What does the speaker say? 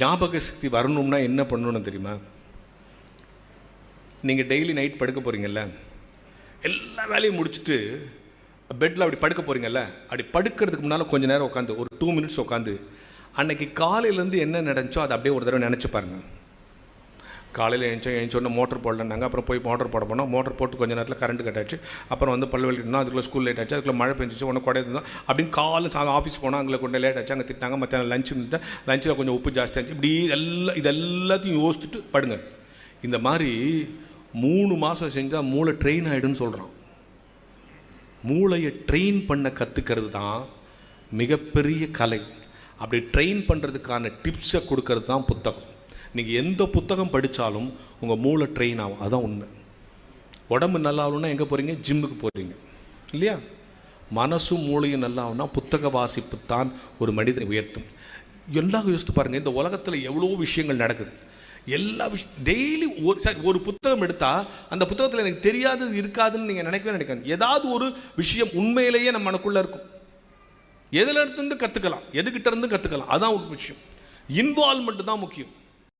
ஞாபக சக்தி வரணும்னா என்ன பண்ணணும்னு தெரியுமா? நீங்கள் டெய்லி நைட் படுக்க போகிறீங்கல்ல, எல்லா வேலையும் முடிச்சுட்டு பெட்டில் அப்படி படுக்க போகிறீங்கல்ல, அப்படி படுக்கிறதுக்கு முன்னால் கொஞ்சம் நேரம் உட்காந்து ஒரு 2 minutes உட்காந்து அன்னைக்கு காலையிலேருந்து என்ன நடந்துச்சோ அதை அப்படியே ஒரு தடவை நினச்சி பாருங்கள். காலையில் எழுந்தோடனே மோட்டர் போடலன்னாங்க, அப்புறம் போய் மோட்டர் போட போனோம். மோட்டர் போட்டு கொஞ்சம் நேரத்தில் கரண்ட் கட் ஆச்சு. அப்புறம் வந்து பல் வலிக்கணும், அதுக்குள்ளே ஸ்கூல் லேட் ஆச்சு, அதுக்குள்ளே மழை பெஞ்சிச்சு, ஒன்று கொடை இருந்தோம் அப்படின்னு காலையில் ஆஃபீஸ் போனால் அங்கே கொஞ்சம் லேட் ஆச்சு, அங்கே திட்டாங்க. மத்தியானம் லஞ்சு இருந்துட்டு லஞ்சில் கொஞ்சம் உப்பு ஜாஸ்தி ஆச்சு. இப்படி இது எல்லாத்தையும் யோசிச்சுட்டு படுங்க. இந்த மாதிரி 3 மாதம் செஞ்சால் மூளை ட்ரெயின் ஆகிடுன்னு சொல்கிறான். மூளையை ட்ரெயின் பண்ண கற்றுக்கிறது தான் மிகப்பெரிய கலை. அப்படி ட்ரெயின் பண்ணுறதுக்கான டிப்ஸை கொடுக்கறது தான் புத்தகம். நீங்கள் எந்த புத்தகம் படித்தாலும் உங்கள் மூளை ட்ரெயின் ஆகும், அதுதான் உண்மை. உடம்பு நல்லா ஆகணும்னா எங்கே போகிறீங்க? ஜிம்முக்கு போகிறீங்க இல்லையா? மனசும் மூளையும் நல்லா ஆகும்னா புத்தக வாசிப்பு தான் ஒரு மனிதனை உயர்த்தும். எல்லாம் யோசித்து பாருங்கள், இந்த உலகத்தில் எவ்வளோ விஷயங்கள் நடக்குது. எல்லா டெய்லி ஒரு புத்தகம் எடுத்தால் அந்த புத்தகத்தில் எனக்கு தெரியாதது இருக்காதுன்னு நீங்கள் நினைக்காது. ஏதாவது ஒரு விஷயம் உண்மையிலேயே நம்ம மனக்குள்ளே இருக்கும். எதில் இருந்து கற்றுக்கலாம், எதுக்கிட்ட இருந்து கற்றுக்கலாம், அதான் ஒரு விஷயம். இன்வால்வ்மெண்ட் தான் முக்கியம்.